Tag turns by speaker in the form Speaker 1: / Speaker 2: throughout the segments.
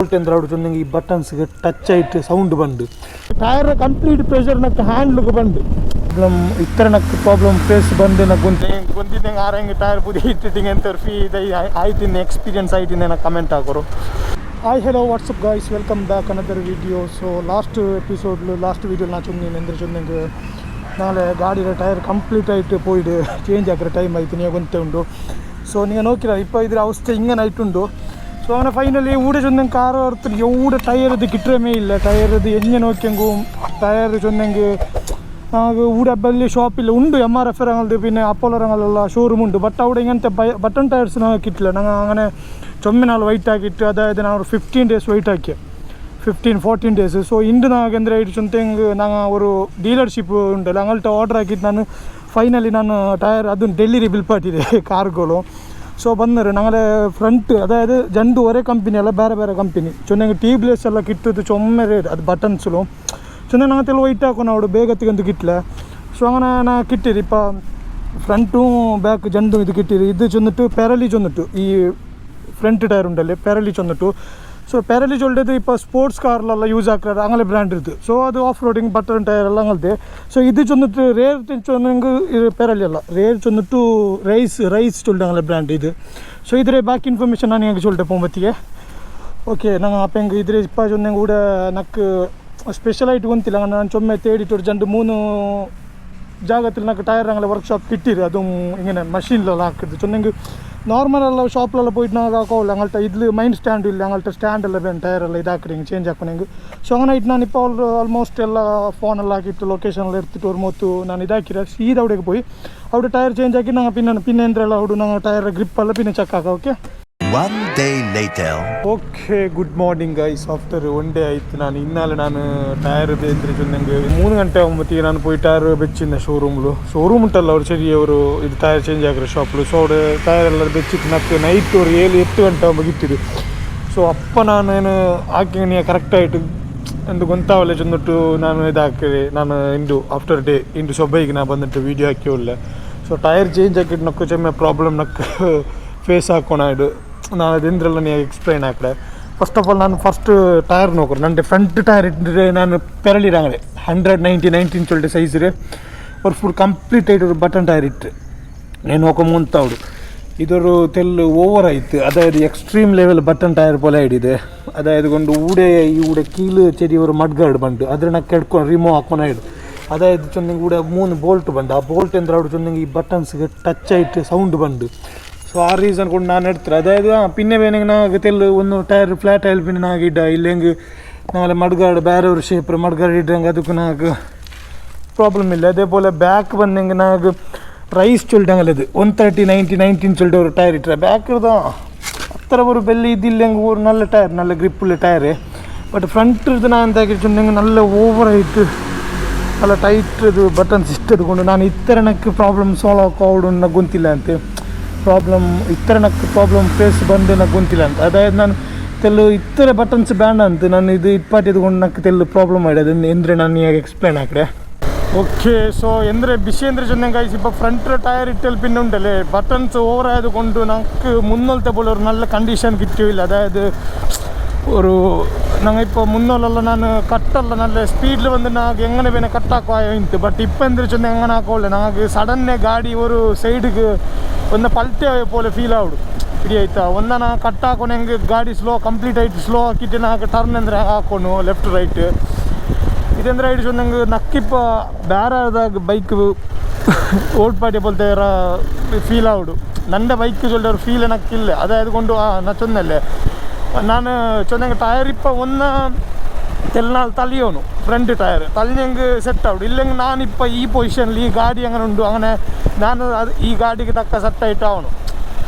Speaker 1: ಈ ಬಟನ್ಸ್ಗೆ ಟಚ್ ಆಯ್ತು ಸೌಂಡ್ ಬಂದು ಟೈರ್ ಕಂಪ್ಲೀಟ್ ಪ್ರೆಷರ್ ನಕ್ಕೆ ಹ್ಯಾಂಡ್ಲಿಗೆ ಬಂದು ಪ್ರಾಬ್ಲಮ್ ಇತರ ನಕ್ಕೆ ಪ್ರಾಬ್ಲಮ್ ಫೇಸ್ ಬಂದು ನಕ್ಕೆ ಗೊಂದಿದ್ದಂಗೆ ಆರಂಗೆ ಟೈರ್ ಪುದಿ ಇಟ್ಟಿಟ್ಟಿಂಗೆ ಅಂತ ಫೀ ಇದು ಆಯ್ತಿನ ಎಕ್ಸ್ಪೀರಿಯನ್ಸ್ ಆಯ್ತಿನ ನಾ ಕಮೆಂಟ್ ಹಾಕೋರು. Hi hello WhatsApp guys, welcome back another video. So last video நான் சொன்னேன் ಎಂದ್ರೆ சொன்னேங்க ನಾಳೆ ಗಾಡಿಯ ಟೈರ್ ಕಂಪ್ಲೀಟ್ ಆಯಿತು ಪೋಯ್ಡು ಚೇಂಜ್ ಆಗಿರೋ ಟೈಮ್ ಆಯ್ತು ನೀವು ಗೊತ್ತೇ ಉಂಟು. ಸೊ ನೀವು ನೋಕಿರ ಇಪ್ಪ ಇದ್ರ ಅವಸ್ಥೆ ಹಿಂಗೇನು ಆಯ್ತುಂಟು. ಸೊ അങ്ങനെ ഫൈനലി ഊടെ ചൊന്നും കാർ ഓർത്ത് ഊടെ ടയർ ഇത് കിട്ടുമേ ഇല്ല. ടയർ ഇത് എങ്ങനെ നോക്കിയെങ്കും ടയർ ചൊന്നെങ്കിൽ നമുക്ക് ഊടെ വലിയ ഷോപ്പില്ല ഉണ്ട്. MRF ഇറങ്ങുന്നത് പിന്നെ അപ്പോളോ ഇറങ്ങലുള്ള ഷോറൂം ഉണ്ട്. ബട്ട് അവിടെ ഇങ്ങനത്തെ ബട്ടൺ ടയർസ് നമുക്ക് കിട്ടില്ല. ഞങ്ങൾ അങ്ങനെ ചൊമ്മിനാൾ വെയിറ്റ് ആക്കിയിട്ട് അതായത് ನಾವು 15 days വെയിറ്റ് ആക്കിയ 15-14 days. ಸೊ ಇಂದು ನಾವು ಅಂದರೆ ಇಟ್ಟು ಚೊಂತೆಂಗೆ ನಾನು ഒരു ಡೀಲರ್ಶಿಪ್ ಉಂಟಲ್ಲ അങ്ങോട്ട് ഓർഡർ ആക്കിയിട്ട് ನಾನು ಫೈನಲಿ ನಾನು ಟಯರ್ ಅದನ್ನು ಡೆಲ್ಲಿರಿ ಬಿಲ್ ಪಾಟಿದೆ ಕಾರ್ಗಳು. ಸೊ ಬಂದರು ഞങ്ങളെ ಫ್ರಂಟ್ ಅದಾയത് ಜಂಡು ಒರೇ ಕಂಪನಿ ಅಲ್ಲ ಬೇರೆ ಬೇರೆ ಕಂಪನಿ ಚೊನ್ನೆಂಗೆ ಟ್ಯೂಬ್ಲೆಸ್ ಎಲ್ಲ ಕಿಟ್ಟದು ಚೊಮ್ಮೆ ರೇಟ್ ಅದು ಬಟನ್ಸ್ಲು ಚೊನ್ನೆ ನಂಗೆಲ್ಲ ವೈಟ್ ಹಾಕೋಣ ಅವಡು ಬೇಗತ್ತಿಗಂತೂ ಕಿಟ್ಲೆ. ಸೊ അങ്ങനെ ನಾ ಕಿಟ್ಟಿರಿ ಇಪ್ಪ ಫ್ರಂಟು ಬ್ಯಾಕ್ ಜಂಡು ಇದು ಕಿಟ್ಟಿರಿ. ಇದು ಚೊಂದಿಟ್ಟು ಪ್ಯಾರಲಿ ಚೊಂದಿಟ್ಟು ಈ ಫ್ರಂಟ್ ಟಯರ್ ಉಂಟಲ್ಲಿ ಪ್ಯಾರಲಿ ಚೊಂದಿಟ್ಟು. ಸೊ ಪ್ಯಾರಲಿ ಚೊಲ್ಡದು ಇಪ್ಪ ಸ್ಪೋರ್ಟ್ಸ್ ಕಾರ್ಲೆಲ್ಲ ಯೂಸ್ ಹಾಕ್ತಾರೆ ಅಂಗಲೆ ಬ್ರ್ಯಾಂಡ್ ಇರುತ್ತೆ. ಸೊ ಅದು ಆಫ್ ರೋಡಿಂಗ್ ಬಟನ್ ಟಯರ್ ಎಲ್ಲ ಅಂಗಲ್ದೆ. ಸೊ ಇದು ಚೊಂದಿಟ್ಟು ರೇರ್ ಚೊಂದಂಗೆ ಪ್ಯಾರಲಿ ಅಲ್ಲ ರೇರ್ ಚೊಂದಿಟ್ಟು ರೈಸ್ ಚೊಲ್ಡೆ ಅಂಗಲೆ ಬ್ರ್ಯಾಂಡ್ ಇದು. ಸೊ ಇದ್ರೆ ಬಾಕಿ ಇನ್ಫಾರ್ಮೇಷನ್ ನಾನು ಹೆಂಗೆ ಚೊಲ್ಡೆ ಪೊಂಬತ್ತಿಗೆ ಓಕೆ ನಂಗೆ ಅಪ್ಪ ಹೆಂಗೆ ಇದ್ರೆ ಇಪ್ಪ ಚೊಂದಂಗೆ ಕೂಡ ನಕ್ಕೆ ಸ್ಪೆಷಲಾയിട്ട് ಗೊತ್ತಿಲ್ಲ. ನಾನು ಚೊಮ್ಮೆ ತೇಡಿಟ್ಟು ಜಂಡು 3 ಜಾಗത്തിൽ నాకు ടയർ അങ്ങനെ വർക്ക്ഷോപ്പ് കിട്ടിയത് അതും ഇങ്ങനെ മെഷീനിലെല്ലാം ആക്കിയത് ചൊന്നെങ്കിൽ നോർമലെല്ലാം ഷോപ്പിലെല്ലാം പോയിട്ട് നമുക്ക് ആക്കാവില്ല. അങ്ങനത്തെ ഇതിൽ മൈൻ സ്റ്റാൻഡും ഇല്ല അങ്ങനത്തെ സ്റ്റാൻഡെല്ലാം വേണം ടയറെല്ലാം ഇതാക്കിയെങ്കിൽ ചേഞ്ച് ആക്കണമെങ്കിൽ. ಸೊ അങ്ങനായിട്ട് ഞാനിപ്പോൾ ಆಲ್ಮೋಸ್ಟ್ ಎಲ್ಲ ಫೋನೆಲ್ಲ ಹಾಕಿಟ್ಟು ಲೊಕೇಶನೆಲ್ಲ എടുത്തിട്ട് ഒരു ಮೊತ್ತು ನಾನು ಇದಾಕಿರ ಸೀದಾ ಅവിടേക്ക് പോയി അവിടെ ടയർ ചേഞ്ച് ആക്കി ഞങ്ങൾ പിന്നെ എന്തെല്ലാം അവിടെ ഞങ്ങൾ ടയർ ಗ್ರಿಪ್ಪೆಲ್ಲ പിന്നെ ಚೆಕ್ಕಾಕ. Okay
Speaker 2: One day later.
Speaker 1: Okay good morning guys. After 1 day ಆಯಿತು. ನಾನು ಇನ್ನಾಲೆ ನಾನು ಟಯರ್ ಬೇಂದ್ರೆ ಚೊಂದಂಗೆ 3 ಗಂಟೆ ಆಗುമ്പത്തിಗೆ ನಾನು പോയി ಟಯರ್ ಬೆಚ್ಚಿನ ഷോറൂം ഉണ്ടല്ലോ ಅವರು ശരി ಅವರು ಇದು ಟಯರ್ ಚೇಂಜ್ ಆಗಿರೋ ಶಾಪ್ಲು. ಸೊ അവിടെ ಟಯರ್ ಎಲ್ಲ ಬೆಚ್ಚಿಟ್ಟು ನಕ್ಕೆ ನೈಟ್ ஒரு 7-8 ಗಂಟೆ ಆಗುമ്പോൾ ಗಿಟ್ಟಿದ್ದು. ಸೊ ಅಪ್ಪ ನಾನೇನು ಹಾಕಿ ನೀವು ಕರೆಕ್ಟಾಯಿಟ್ಟು ಎಂದು ಗೊತ್ತಾವಲ್ಲ ಚಂದಿಟ್ಟು ನಾನು ಇದಾಕಿದೆ. ನಾನು ಇಂದು ಆಫ್ಟರ್ ಡೇ ಇಂದು ಸೊಬ್ಬೈಗೆ ನಾ ಬಂದಿಟ್ಟು ವೀಡಿಯೋ ಹಾಕಿ ಒಳ್ಳೆ. ಸೊ ಟಯರ್ ಚೇಂಜ್ ಹಾಕಿಟ್ಟು ನಕ್ಕು ಚೆಮ್ಮೆ ಪ್ರಾಬ್ಲಮ್ ನಕ್ಕೆ ಫೇಸ್ ಹಾಕೋಣ ಇದು ನಾನು ಅದೆಂದ್ರೆಲ್ಲ ನೀವು ಎಕ್ಸ್ಪ್ಲೈನ್ ಹಾಕಿದೆ. ಫಸ್ಟ್ ಆಫ್ ಆಲ್ ನಾನು ಫಸ್ಟ್ ಟಯರ್ ನೋಡ್ರಿ ನಂಗೆ ಫ್ರಂಟ್ ಟಯರ್ ಇಟ್ಟರೆ ನಾನು ಪೆರಳಿರಂಗಡೆ 119 ಚೊಲ್ಟೆ ಸೈಜ್ ರೇ ಅವ್ರು ಫುಲ್ ಕಂಪ್ಲೀಟ್ ಆയിട്ട് ഒരു ബട്ടൺ ടയർ ഇട്ട് నేను ఒక ಮುಂತಾವುದು ഇതൊരു തെല്ല് ഓവർ ആയിട്ട് അതായത് എക്സ്ട്രീം ലെവൽ ബട്ടൺ ടയർ പോലെ ആയിട്ടിದೆ. അതായത് കൊണ്ട് ഇവിടെ കീല് ചെറിയ ഒരു മഡ് ഗാർഡ് ಬಂದು ಅದನ್ನ ಕೆಡ್ಕೊಂಡು ರಿಮೂವ್ ಹಾಕೋಣಾಯಿಡು. അതായത് ചൊന്നെങ്കിൽ ഇവിടെ 3 ಬೋಲ್ಟ್ ಬಂದು ಆ ಬೋಲ್ಟ್ ಅಂದ್ರೆ അവിടെ ചൊന്നെങ്കിൽ ಈ ಬಟನ್ಸ್ಗೆ ಟಚ್ ಆയിട്ട് ಸೌಂಡ್ ಬಂದು. ಸೊ ಆ ರೀಸನ್ ಕೊಂಡು ನಾನು ಎಡ್ತಾರೆ ಅದಾയത് പിന്നെ വേണമെങ്കിൽ നാഗെ തെല്ല് ഒന്ന് ടയർ ഫ്ലാറ്റ് ആയാലും പിന്നെ നാഗെ ഇട ഇല്ലെങ്കിൽ നാളെ മഡ്ഗാർഡ് ಬೇರೆ ഒരു ഷേപ്പ് മഡ്ഗാർഡ് ഇട്ടെങ്കിൽ ಅದಕ್ಕೆ നാഗെ ಪ್ರಾಬ್ಲಮ್ ಇಲ್ಲ. അതേപോലെ ബാക്ക് ಬಂದೆಂಗೆ നാഗെ ರೈಸ್ ಚೊಲ್ಟಂಗಲ್ಲ ಇದು 130-90-19 ಚೊಲ್ಟೆ ഒരു ಟಯರ್ ಇಟ್ಟರೆ ಬ್ಯಾಕ್ ಇರ್ದ ಅತ್ತರ ഒരു ಬೆಲ್ಲಿ ಇದಿಲ್ಲಂಗೆ ഒരു നല്ല ടയർ നല്ല ಗ್ರಿಪ್ಪುള്ള ടയർ. ಬಟ್ ಫ್ರಂಟ್ ಇರ್ದು ನಾನು ಅಂತ ಚೊಂದಂಗೆ നല്ല ಓವರ್ ಆಯಿತು നല്ല ಟೈಟ್ ಇದು ಬಟನ್ಸ್ ಇಷ್ಟದುಕೊಂಡು ನಾನು ಇತ್ತರ ನಕ್ಕೆ ಪ್ರಾಬ್ಲಮ್ ಸಾಲ್ವ್ ಹಾಕೋಡು ನನಗೆ ಗೊತ್ತಿಲ್ಲ ಅಂತೆ. ಪ್ರಾಬ್ಲಮ್ ಫೇಸ್ ಬಂದು ನನಗೆ ಗೊತ್ತಿಲ್ಲ ಅಂತ. ಅದಾയത് ನಾನು ತೆಲ್ಲು ಇತರ ಬಟನ್ಸ್ ಬ್ಯಾಂಡ್ ಅಂತ ನಾನು ಇದು ಇಟ್ಪಾಟಿದ್ಕೊಂಡು ನಕ್ಕೆ ತೆಲ್ಲು ಪ್ರಾಬ್ಲಮ್ ಆಯಿದೆ ಎಂದರೆ ನಾನು ಈಗ ಎಕ್ಸ್ಪ್ಲೇನ್ ಹಾಕಿದೆ. ഓക്കെ സോ എന്തൊരു വിഷയം എന്താ ചൊന്നെങ്കിൽ ഗൈസ് ഇപ്പോൾ ഫ്രണ്ട് ടയർ ഇട്ടാൽ പിന്നെ ഉണ്ടല്ലേ ബട്ടൺസ് ഓവർ ആയതുകൊണ്ട് നമുക്ക് മുന്നോളത്തെ പോലെ ഒരു നല്ല കണ്ടീഷൻ കിട്ടിയില്ല. അതായത് ഒരു ഞങ്ങൾ ഇപ്പോൾ മുന്നോളെല്ലാം ನಾನು ಕಟ್ಟಲ್ಲ നല്ല ಸ್ಪೀಡ್ಲಿ ಬಂದು ನಾಗೆ എങ്ങനെ പിന്നെ ಕಟ್ಟಾಕೋ ಇಂತು. ಬಟ್ ಇಪ್ಪ ಎಂದ್ರೆ ಚೊಂದ എങ്ങനെ ആക്കോല്ല ನಾಗೆ ಸಡನ್ನೇ ಗಾಡಿ ഒരു ಸೈಡ್ಗೆ ಒಂದು ಪಲ್ಟೆ പോലെ ಫೀಲ್ ಆವಿಡು ಇಡೀ ಆಯ್ತಾ. ಒಂದನ ಕಟ್ ಹಾಕೊಂಡು ಹೆಂಗೆ ಗಾಡಿ ಕಂಪ್ಲೀಟ್ ಆಯ್ತು ಸ್ಲೋ ಹಾಕಿಟ್ಟು ನಾಗೆ ಟರ್ನ್ ಅಂದರೆ ಹಾಕೊಂಡು ಲೆಫ್ಟ್ ರೈಟ್ ಇದಂದ್ರೆ ಐಡು ಚೊಂದಂಗೆ ನಕ್ಕಿಪ್ಪ ಬೇರೆದಾಗ ಬೈಕ್ ಓಡ್ಪಾಟಿ ಬೋಲ್ತೆ ಫೀಲ್ ಆವಿಡು. ನನ್ನ ಬೈಕ್ ಚೊಲ್ಲೆ ഒരു ഫീൽ എനിക്കില്ല. അതായത് കൊണ്ട് ನಾ ಚೊಂದಲ್ಲೇ ನಾನು ಚೊಂದಂಗೆ ಟಯರ್ ಇಪ್ಪ ಒಂದು ತೆಲ್ನಾಳು ತಲಿಯೋನು ಫ್ರಂಟ್ ಟಯರ್ ತಲಿಯಂಗೆ ಸೆಟ್ ಆವಿಡು. ಇಲ್ಲೆಂಗೆ ನಾನಿಪ್ಪ ಈ ಪೊಸಿಷನ್ಲಿ ಈ ಗಾಡಿ അങ്ങനെ ಉಂಟು അങ്ങനെ ನಾನು ಅದು ಈ ಗಾಡಿಗೆ ತಕ್ಕ ಸೆಟ್ ಆಯಿಟ್ಟು ಅವನು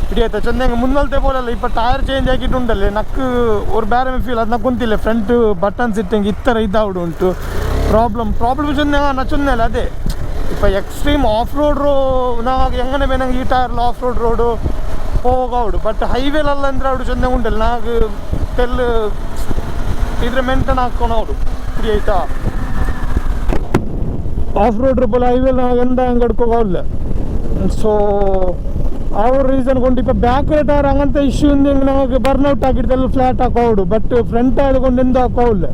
Speaker 1: ಹಿಡಿಯುತ್ತೆ ಚಂದಂಗೆ ಮುನ್ನಲ್ತೆ ಬೋಲಲ್ಲ. ಇಪ್ಪ ಟಯರ್ ಚೇಂಜ್ ಆಗಿಟ್ಟುಂಟಲ್ಲೇ ನಕ್ಕು ஒரு ಬೇರೆ ಫೀಲ್ ಅದು ನಕ್ಕೆ ಗೊತ್ತಿಲ್ಲ. ಫ್ರಂಟ್ ಬಟನ್ಸ್ ಇಟ್ಟಂಗೆ ಇತ್ತರ ಇದಾವಿಡು ಉಂಟು ಪ್ರಾಬ್ಲಮ್ ಚೊಂದೆ ನಾ ಚೊಂದಲ್ಲ ಅದೇ ಇಪ್ಪ ಎಕ್ಸ್ಟ್ರೀಮ್ ಆಫ್ ರೋಡ್ ನಾವು ಹೆಂಗನೆ ಬೇನಂಗೆ ಈ ಟಯರ್ಲು ಆಫ್ ರೋಡು ಹೋಗಾವಿಡು. ಬಟ್ ಹೈವೇಲೆಲ್ಲ ಅಂದ್ರೆ ಅವಡು ಚೊಂದೆ ಉಂಟಲ್ಲ ನಾಗೆ ತೆಲ್ಲು ಇದ್ರೆ ಮೆಂಟನ್ ಹಾಕೊಂಡು ಅವಡು ಫ್ರೀ ಆಯ್ತಾ. ಆಫ್ ರೋಡ್ പോലെ ಹೈವೇಲಿ ನಾವು ಎಂದ ಹಂಗೆ ಅಡ್ಕೋಗಾವಿಲ್ಲ. ಸೊ ಆ ರೀಸನ್ ಕೊಂಡು ಇಪ್ಪ ಬ್ಯಾಕ್ ಟೈರ್ ಹಂಗಂತ ಇಶ್ಯೂ ನಮಗೆ ಬರ್ನ್ಔಟ್ ಆಗಿಡ್ದೆಲ್ಲ ಫ್ಲಾಟ್ ಹಾಕೋಡು ಬಟ್ ಫ್ರಂಟ್ ಟೈರ್ ಕೊಂಡು ಎಂದು ಹಾಕೋಲ್ಲ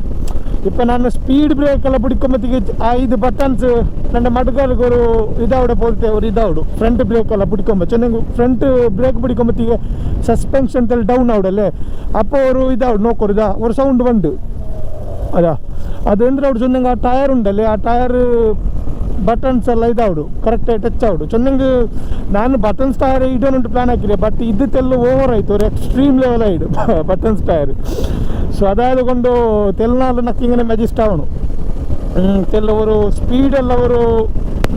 Speaker 1: ಇಪ್ಪ ನಾನು ಸ್ಪೀಡ್ ಬ್ರೇಕ್ ಎಲ್ಲ ಬಿಡ್ಕೊಂಬತ್ತಿಗೆ 5 ಬಟನ್ಸ್ ನನ್ನ ಮಡ್ಗಲ್ಗೆ ஒரு ಇದಾವಡೆ போlte ஒரு ಇದಾವಡು ಫ್ರಂಟ್ ಬ್ರೇಕ್ ಎಲ್ಲ ಬಿಡ್ಕೊಂಬ ಚೆನ್ನಾಗಿ ಫ್ರಂಟ್ ಬ್ರೇಕ್ ಬಿಡ್ಕೊಂಬತ್ತಿಗೆ ಸಸ್ಪೆನ್ಷನ್ ತಲ್ಲಿ ಡೌನ್ ಆವಡಲ್ಲೇ ಅಪ್ಪ ಅವರು ಇದಾವಡು ನೋಕೋರು ஒரு ಸೌಂಡ್ ಬಂದು ಅದಾ ಅದಂದ್ರೆ ಅವ್ರು ಚೆನ್ನಾಗಿ ಆ ಟೈರ್ ಉಂಡಲ್ಲಿ ಆ ಟೈರ್ ಬಟನ್ಸ್ ಎಲ್ಲ ಇದಾವಡು ಕರೆಕ್ಟಾಗಿ ಟಚ್ ಆವಡು ಚೆನ್ನಾಗಿ ನಾನು ಬಟನ್ಸ್ ಟೈರ್ ಇಡೋನುಂಟು ಪ್ಲಾನ್ ಹಾಕಿದೆ ಬಟ್ ಇದಕ್ಕೆಲ್ಲ ಓವರ್ ಆಯಿತು ಅವ್ರು ಎಕ್ಸ್ಟ್ರೀಮ್ ಲೆವೆಲ್ ಆಯಿಡು ಬಟನ್ಸ್ ಟೈರ್ ಸೊ ಅದಾದಕೊಂಡು ತೆಲ್ನಾಲು ನಕ್ಕಿಂಗನೆ ಮೆಜಿಸ್ಟ್ ಅವನು ಕೆಲವರು ಸ್ಪೀಡೆಲ್ಲ ಅವರು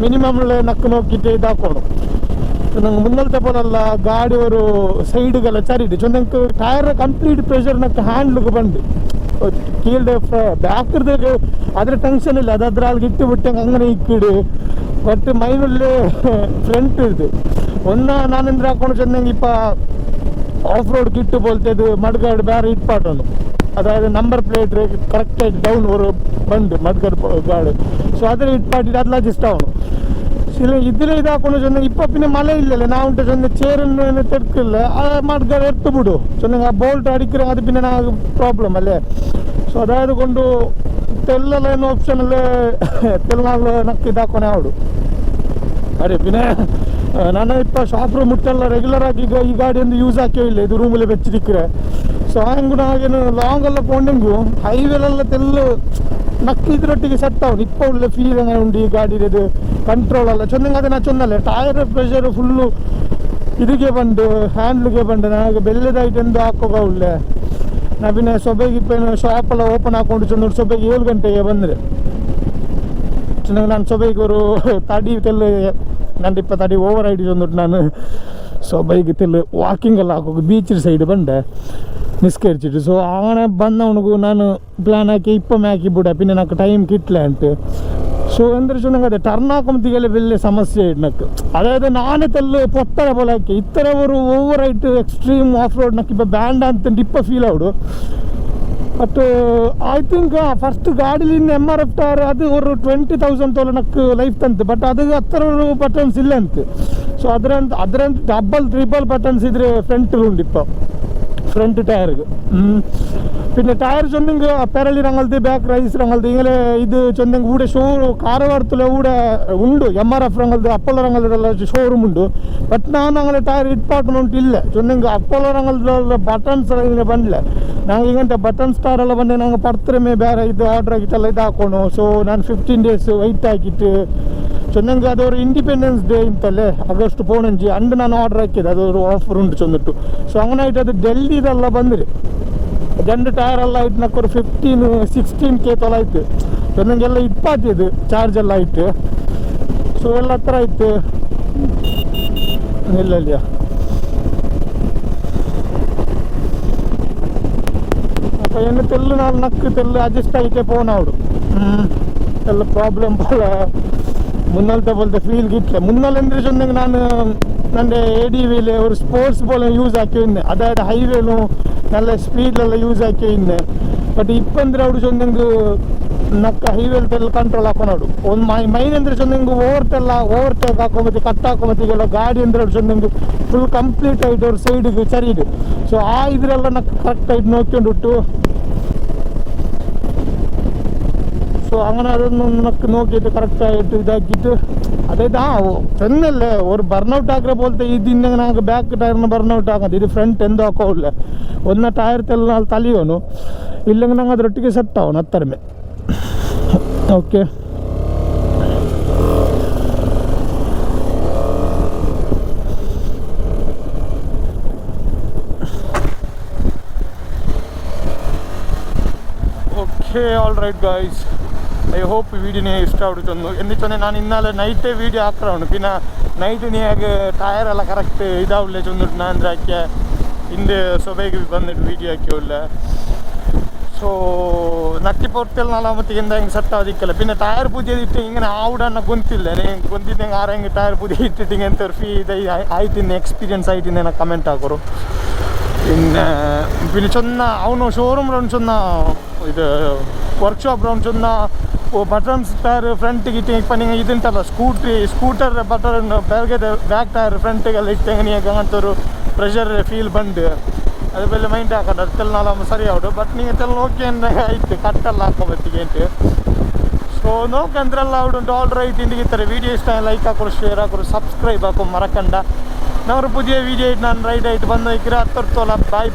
Speaker 1: ಮಿನಿಮಮ್ ನಕ್ಕು ನೋಕಿಟ್ಟು ಇದಾಕೋಣು ನಂಗೆ ಮುನ್ನಲ್ ತಪ್ಪೋದಲ್ಲ ಗಾಡಿ ಅವರು ಸೈಡ್ಗೆಲ್ಲ ಚರಿಡು ಚೆನ್ನಾಗಿ ಟೈರ್ ಕಂಪ್ಲೀಟ್ ಪ್ರೆಷರ್ ನಕ್ಕ ಹ್ಯಾಂಡ್ಲಿಗೆ ಬಂದು ಕೀಲ್ಡ್ ಬ್ಯಾಕ್ರದಾಗ ಅದ್ರ ಟೆನ್ಷನ್ ಇಲ್ಲ ಅದ್ರ ಅಲ್ಲಿಗೆ ಇಟ್ಟು ಬಿಟ್ಟಂಗೆ ಹಂಗನೆ ಇಕ್ಕಿಡು ಬಟ್ ಮೈನಲ್ಲಿ ಫ್ರಂಟ್ ಇದು ನಾನೆಂದ್ರೆ ಹಾಕೊಂಡು ಚೆನ್ನಾಗಿ ಇಪ್ಪ ಆಫ್ ರೋಡ್ ಕಿಟ್ಟು ಬೋಲ್ತದು ಮಡ್ಗಾಡು ಬೇರೆ ಇಟ್ಪಾಟನು ಅದಾയത് ನಂಬರ್ ಪ್ಲೇಟ್ ಕರೆಕ್ಟಾಗಿ ಡೌನ್ ಅವರು ಬಂದು ಮಡ್ಗಾಡು ಗಾಡು ಸೊ ಅದ್ರ ಇಟ್ಪಾಟಿದ್ದು ಅದೆಲ್ಲ ಅಡ್ಜಸ್ಟ್ ಅವನು ഇതിൽ ഇതാക്കുന്നു ചെന്നെങ്കിൽ ഇപ്പം പിന്നെ മലയില്ലല്ലേ നാവുണ്ട് ചെന്ന് ചേരുന്ന തെക്കില്ല അത് മഡ്ഗാട് എടുത്തു വിടും ചെന്നെങ്കിൽ ആ ബോൾട്ട് അടിക്കുക അത് പിന്നെ നമുക്ക് പ്രോബ്ലം അല്ലേ ಸೊ ಅದಾയത് ಕೊಂಡು ತೆಲ್ಲೆಲ್ಲ ಏನು ಆಪ್ಷನಲ್ಲಿ ತೆಲ್ನಾಳು ನಕ್ಕು ಇದಾಕೋನೆ ಅವಡು ಅದೇ പിന്നെ ನಾನು ಇಪ್ಪ ಶಾಪ್ರು ಮುಟ್ಟೆಲ್ಲ ರೆಗ್ಯುಲರ್ ಆಗಿ ಈಗ ಈ ಗಾಡಿಯನ್ನು ಯೂಸ್ ಹಾಕೇ ಇಲ್ಲ ಇದು ರೂಮಲ್ಲಿ ಬೆಚ್ಚಿದಿಕ್ಕರೆ ಸೊ ಹಂಗೂ ನಾಗೇನು ಲಾಂಗ್ ಎಲ್ಲ ಪೋಂಡೆಂಗು ಹೈವೇಲೆಲ್ಲ ತೆಲ್ಲು ನಕ್ಕು ಇದ್ರೊಟ್ಟಿಗೆ ಸೆಟ್ ಅವನು ಇಪ್ಪ ಒಳ್ಳೆ ಫೀಲ್ ಉಂಡು ಈ ಗಾಡಿದು ಕಂಟ್ರೋಲ್ ಅಲ್ಲ ಚೊಂದಂಗೆ ಅದನ್ನ ಚೊಂದಲ್ಲ ಟೈರ್ ಪ್ರೆಷರ್ ಫುಲ್ಲು ಇದಕ್ಕೆ ಬಂದು ಹ್ಯಾಂಡ್ಲಿಗೆ ಬಂದು ನನಗೆ ಬೆಲ್ಲದಾಯ್ತೆಂದು ಹಾಕೋಗ ಒಳ್ಳೆ ನಾ പിന്നെ ಸೊಬೆಗೆ ಇಪ್ಪೇನು ಶಾಪೆಲ್ಲ ಓಪನ್ ಹಾಕೊಂಡು ಚಂದ್ರು ಸೊಬೆಗೆ 7 ಗಂಟೆಗೆ ಬಂದರೆ ಚೆನ್ನಾಗಿ ನಾನು ಸೊಬೆಗೆ ಅವರು ತಡಿ ತೆಲ್ಲು ನಂದು ಇಪ್ಪ ತಡಿ ಓವರ್ ಐಡಿ ಚಂದ್ಬಿಟ್ಟು ನಾನು ಸೊಬೈಗೆ ತೆಲ್ಲು ವಾಕಿಂಗ್ ಎಲ್ಲ ಹಾಕೋದು ಬೀಚ್ ಸೈಡ್ ಬಂದೆ ನಿಸ್ಕರಿಚಿಟ್ಟು ಸೊ അങ്ങനെ ಬಂದವನಿಗೂ ನಾನು ಪ್ಲಾನ್ ಹಾಕಿ ಇಪ್ಪೊಮ್ಮೆ ಹಾಕಿ ಬಿಡ പിന്നെ నాకు ಟೈಮ್ ಕಿಟ್ಲೆ ಅಂತ ಸೊ ಅಂದ್ರೆ ಚಂದಂಗೆ ಅದೇ ಟರ್ನ್ ಹಾಕೊಂಬತ್ತಿಗೆಲ್ಲ ಬೆಲ್ಲೆ ಸಮಸ್ಯೆ ನಕ್ಕು ಅದಾയത് ನಾನೇ ತೆಲ್ಲು ಪೊತ್ತಡ പോലെ ಹಾಕಿ ಇತ್ತರ ಅವರು ಓವರ್ ಐಟ್ ಎಕ್ಸ್ಟ್ರೀಮ್ ಆಫ್ ರೋಡ್ ನಕ್ಕು ಇಪ್ಪ ಬ್ಯಾಂಡ್ ಅಂತ ಇಪ್ಪ ಫೀಲ್ ಆವಡು ಬಟ್ ಐ ಥಿಂಕ್ ಫಸ್ಟ್ ಗಾಡಿಲಿ MRF ಟೈರ್ ಅದು ஒரு 20,000 ತೋಲೆ ನಕ್ಕು ಲೈಫ್ ತಂತು ಬಟ್ ಅದು 10 ಬಟನ್ಸ್ ಇಲ್ಲ ಅಂತ ಸೊ ಅದರಂತ ಡಬಲ್ ಟ್ರಿಬಲ್ ಬಟನ್ಸ್ ಇದ್ರೆ ಫ್ರಂಟ್ ಉಂಟು ಇಪ್ಪ ഫ്രണ്ട് ടയർക്ക് പിന്നെ ടയർ ചൊന്നെങ്കിൽ പെരളിറങ്ങലത് ബാക്ക് റൈസ് ഇറങ്ങലത് ഇങ്ങനെ ഇത് ചൊന്നെങ്കിൽ ഇവിടെ ഷോ കാരവാരത്തിൽ ഇവിടെ ഉണ്ട് MRF ರಂಗಲ್ದು ಅಪ್ಪೋಲೋ ರಂಗಲ್ದೆಲ್ಲ ಶೋರೂಮ್ ಉಂಟು ಬಟ್ ನಾನು അങ്ങനെ ಟೈರ್ ಇಟ್ಪಾಟು ಉಂಟಿಲ್ಲ ಚೊಂದಂಗೆ ಅಪ್ಪೋಲೋ ರಂಗಲ್ದೆಲ್ಲ ಬಟನ್ಸ್ ಹಿಂಗೆ ಬಂದಿಲ್ಲ ನಂಗೆ ಹಿಂಗಂತ ಬಟನ್ಸ್ ಟೈರ್ ಎಲ್ಲ ಬಂದೆ ನಂಗೆ ಪರ್ತರಮೇ ಬೇರೆ ಇದು ಆರ್ಡರ್ ಆಗಿಟ್ಟೆಲ್ಲ ಇದು ಹಾಕೋಣ ಸೊ ನಾನು 15 days ವೆಯ್ಟ್ ಹಾಕಿಟ್ಟು ಚೊಂದಂಗೆ ಅದವರು ಇಂಡಿಪೆಂಡೆನ್ಸ್ ಡೇ ಇಂತಲ್ಲೇ ಆಗಸ್ಟ್ 15 ಅಂಡ್ ನಾನು ಆರ್ಡರ್ ಹಾಕಿದೆ ಅದವರು ಆಫರ್ ಉಂಟು ಚೊಂದಿಟ್ಟು ಸೊ ಹಂಗನಾಯ್ತು ಅದು ಡೆಲ್ಲಿದೆಲ್ಲ ಬಂದ್ರಿ ಗಂಡು ಟೈರ್ ಎಲ್ಲ ಆಯ್ತು ನಕ್ಕೋರು 15-16K ತೊಲ ಆಯ್ತು ಚೊಂದಂಗೆಲ್ಲ ಇಪ್ಪಾತಿದ್ದು ಚಾರ್ಜ್ ಎಲ್ಲ ಆಯ್ತು ಸೊ ಎಲ್ಲ ಹತ್ರ ಆಯ್ತು ಇಲ್ಲ ಅಪ್ಪ ಏನು ತೆಲ್ಲು ನಾನು ನಕ್ಕು ತೆಲ್ಲು ಅಡ್ಜಸ್ಟ್ ಆಯ್ತೆ പോണാവಡು ಎಲ್ಲ ಪ್ರಾಬ್ಲಮ್ പോലെ മുന്നലത്തെ പോലത്തെ ഫീൽ കിട്ടില്ല മുന്നലെന്തിനു ചൊന്നെങ്കിൽ ഞാൻ എൻ്റെ ADVയിൽ ഒരു സ്പോർട്സ് പോലെ യൂസ് ആക്കിയിരുന്നെ അതായത് ഹൈവേലും നല്ല സ്പീഡിലെല്ലാം യൂസ് ആക്കിയിരുന്നെ ಬಟ್ ಇಪ್ಪಂದ್ರೆ ಅವ್ರು ಚೊಂದಂಗೆ ನಕ್ಕ ಹೈವೇಲ್ತೆಲ್ಲ ಕಂಟ್ರೋಲ್ ಹಾಕೊಂಡು ಒಂದು ಮೈನ್ ಅಂದ್ರೆ ಚೊಂದಂಗೆ ಓವರ್ಟೇಕ್ ಹಾಕೊಂಬತ್ತಿ ಕಟ್ ಹಾಕೊಂಬತ್ತಿಗೆಲ್ಲ ಗಾಡಿ ಅಂದ್ರೆ ಅವ್ರು ಚೊಂದಂಗೆ ಫುಲ್ ಕಂಪ್ಲೀಟ್ ಆಯ್ತು ಅವ್ರ ಸೈಡಿಗೆ ಚರಿದು ಸೊ ಆ ಇದರೆಲ್ಲ ನಕ್ಕ ಕರೆಕ್ಟಾಗಿ ನೋಡ್ಕೊಂಡ್ಬಿಟ್ಟು ಸೊ അങ്ങനെ അതൊന്നും നമുക്ക് നോക്കിയിട്ട് കറക്റ്റായിട്ട് ഇതാക്കിയിട്ട് അതായത് ചെന്നല്ലേ ഒരു ബർണൗട്ട് ആക്കുന്ന പോലത്തെ ഇതിന്നെ നമുക്ക് ബാക്ക് ടയറിന് ബർണൗട്ട് ആക്കുന്നത് ഇത് ഫ്രണ്ട് എന്തോ ആക്കില്ല ഒന്ന് ടയർ തെല്ലാം തലിയോನು ഇല്ലെങ്കിൽ ഞങ്ങൾ ಅದರೊಟ್ಟಿಗೆ ಸೆಟ್ ಆಗೋಣ ಹತ್ತರಮೆ okay okay all right guys I hope ವೀಡಿಯೋನೇ ಇಷ್ಟ ಆಗುತ್ತೊಂದು ಎಂದಿಚ್ಚೊಂದು ನಾನು ಇನ್ನಲ್ಲ ನೈಟೇ ವೀಡಿಯೋ ಹಾಕ್ರವನು ಪಿನ್ನ ನೈಟ್ ನೀಯಾಗ ಟಯರ್ ಎಲ್ಲ ಕರೆಕ್ಟ್ ಇದಾವಲ್ಲೇ ಚೊಂದಿಟ್ಟು ನಾನು ಅಂದ್ರೆ ಹಾಕಿ ಹಿಂದೆ ಸೊಬೈಗೆ ಬಂದಿಟ್ಟು ವೀಡಿಯೋ ಹಾಕಿ ಒಳ್ಳೆ ಸೊ ನಟ್ಟಿ ಪೊರ್ತೆಲ್ಲ ನಾಲ ಮತ್ತೆ ಹಿಂದೆ ಹಿಂಗೆ ಸೆಟ್ ಆದಿಕ್ಕಲ್ಲ ಪಿನ್ನ ಟಯರ್ ಪುದಿಯದಿಟ್ಟು ಹಿಂಗೆ ಆವುಡನ್ನ ಗೊಂತಿಲ್ಲ ಗೊಂತಿದ್ದೆ ಹಿಂಗೆ ಆರಂಗೆ ಟಯರ್ ಪುದಿಯ ಇಟ್ಟಿಟ್ಟಿಂಗೆ ಅಂತ ಫೀ ಇದು ಆಯ್ತಿನ್ನ ಎಕ್ಸ್ಪೀರಿಯನ್ಸ್ ಆಯ್ತಿಂದ ನಾನು ಕಮೆಂಟ್ ಹಾಕೋರು പിന്നെ ചൊന്ന ಅವನು ಶೋರೂಮ್ ರೌಂಡ್ ಚೊನ್ನ ಇದು ವರ್ಕ್ಶಾಪ್ ರೌಂಡ್ ಚೊನ್ನ ಬಟನ್ಸ್ ಟೈರ್ ಫ್ರಂಟಿಗೆ ಇಟ್ಟು ಇಪ್ಪ ನೀವು ಇದುಂಟಲ್ಲ ಸ್ಕೂಟರ್ ಬಟನ್ ಬ್ಯಾಕ್ ಟೈರ್ ಫ್ರಂಟಿಗೆಲ್ಲ ಇಟ್ಟಂಗೆ ನೀವು ಅಂತವರು ಪ್ರೆಷರ್ ಫೀಲ್ ಬಂದು ಅದು ಬೆಲ್ಲ ಮೈಂಡ್ ಹಾಕೋದು ಅದಕ್ಕೆಲ್ಲ ನಾವು ಸರಿ ಆಗೋದು ಬಟ್ ನೀವು ತೆಲ್ಲ ಓಕೆ ಆಯ್ತು ಕಟ್ಟೆಲ್ಲ ಹಾಕೋಬತ್ತಿಗೆ ಅಂಟು ಸೊ ನೋಕಂದ್ರೆಲ್ಲ ಅವಡುಂಟು ಆಲ್ ರೈಟ್ ಇಂಡಿಗಿತ್ತಾರೆ ವೀಡಿಯೋ ಇಷ್ಟ ಲೈಕ್ ಹಾಕೋರು ಶೇರ್ ಹಾಕೋರು ಸಬ್ಸ್ಕ್ರೈಬ್ ಹಾಕೋ ಮರಕಂಡ ನಾವು ಪುದಿಯ ವೀಡಿಯೋ ನಾನು ರೈಟ್ ಆಯ್ತು ಬಂದು ಇಕ್ಕಿರ ಹತ್ತರ್ತೋಲ್ಲ ಬಾಯ್